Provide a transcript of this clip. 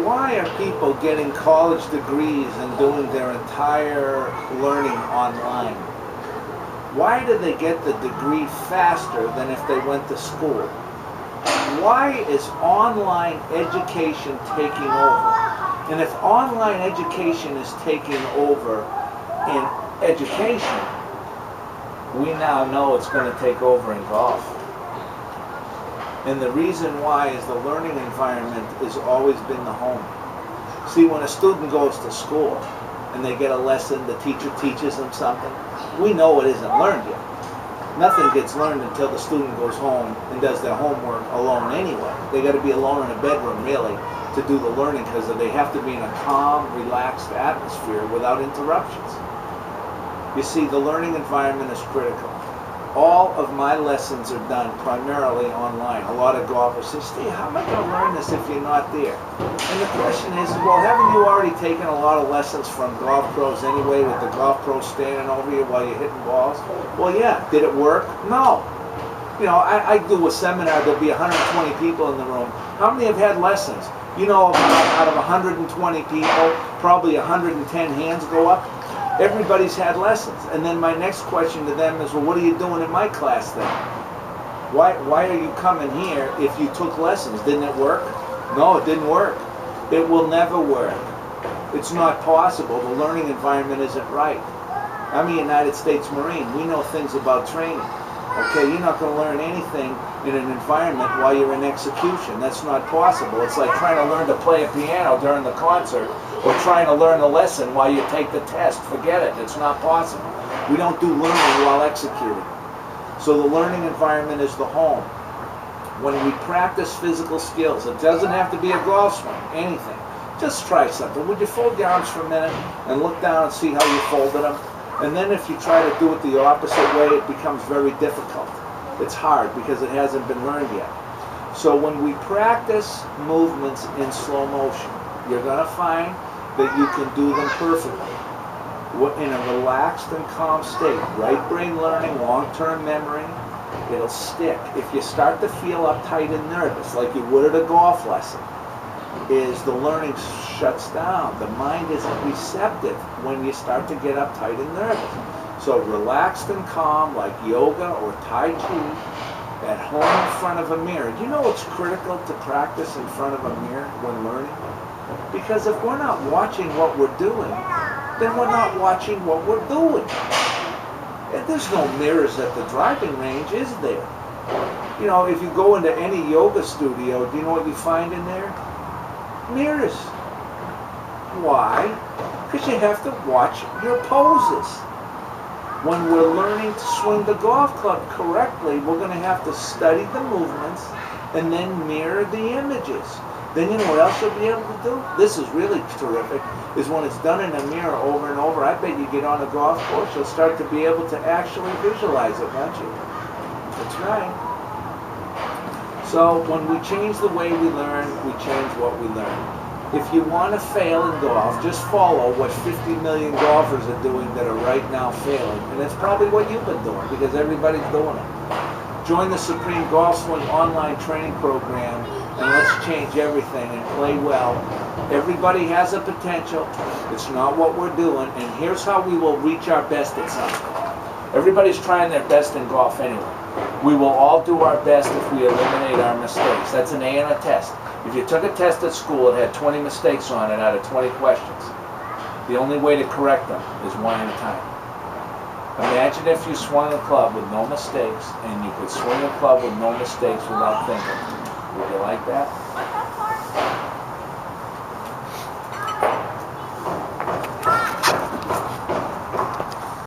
why are people getting college degrees and doing their entire learning online? Why do they get the degree faster than if they went to school? Why is online education taking over? And if online education is taking over in education, we now know it's going to take over in golf. And the reason why is the learning environment has always been the home. See, when a student goes to school and they get a lesson, the teacher teaches them something, we know it isn't learned yet. Nothing gets learned until the student goes home and does their homework alone anyway. They got to be alone in a bedroom, really, to do the learning, because they have to be in a calm, relaxed atmosphere without interruptions. You see, the learning environment is critical. All of my lessons are done primarily online. A lot of golfers say, Steve, how am I going to learn this if you're not there? And the question is, well, haven't you already taken a lot of lessons from golf pros anyway, with the golf pros standing over you while you're hitting balls? Well, yeah. Did it work? No. You know, I do a seminar, there'll be 120 people in the room. How many have had lessons? You know, out of 120 people, probably 110 hands go up. Everybody's had lessons. And then my next question to them is, well, what are you doing in my class then? Why are you coming here if you took lessons? Didn't it work? No, it didn't work. It will never work. It's not possible. The learning environment isn't right. I'm a United States Marine. We know things about training. Okay, you're not going to learn anything in an environment while you're in execution. That's not possible. It's like trying to learn to play a piano during the concert, or trying to learn a lesson while you take the test. Forget it. It's not possible. We don't do learning while executing. So the learning environment is the home. When we practice physical skills, it doesn't have to be a golf swing, anything. Just try something. Would you fold your arms for a minute and look down and see how you folded them? And then if you try to do it the opposite way, it becomes very difficult. It's hard because it hasn't been learned yet. So when we practice movements in slow motion, you're going to find that you can do them perfectly in a relaxed and calm state. Right brain learning, long-term memory, it'll stick. If you start to feel uptight and nervous, like you would at a golf lesson, is the learning shuts down. The mind isn't receptive when you start to get uptight and nervous. So relaxed and calm, like yoga or Tai Chi, at home in front of a mirror. Do you know it's critical to practice in front of a mirror when learning? Because if we're not watching what we're doing, then we're not watching what we're doing. And there's no mirrors at the driving range, is there? You know, if you go into any yoga studio, do you know what you find in there? Mirrors. Why? Because you have to watch your poses. When we're learning to swing the golf club correctly, we're going to have to study the movements and then mirror the images. Then you know what else you'll be able to do? This is really terrific, is when it's done in a mirror over and over. I bet you get on a golf course, you'll start to be able to actually visualize it, won't you? That's right. So when we change the way we learn, we change what we learn. If you want to fail in golf, just follow what 50 million golfers are doing that are right now failing. And that's probably what you've been doing, because everybody's doing it. Join the Supreme Golf Swing online training program, and let's change everything and play well. Everybody has a potential. It's not what we're doing, and here's how we will reach our best at something. Everybody's trying their best in golf anyway. We will all do our best if we eliminate our mistakes. That's an A on a test. If you took a test at school, it had 20 mistakes on it out of 20 questions. The only way to correct them is one at a time. Imagine if you swung a club with no mistakes, and you could swing a club with no mistakes without thinking. Would you like that?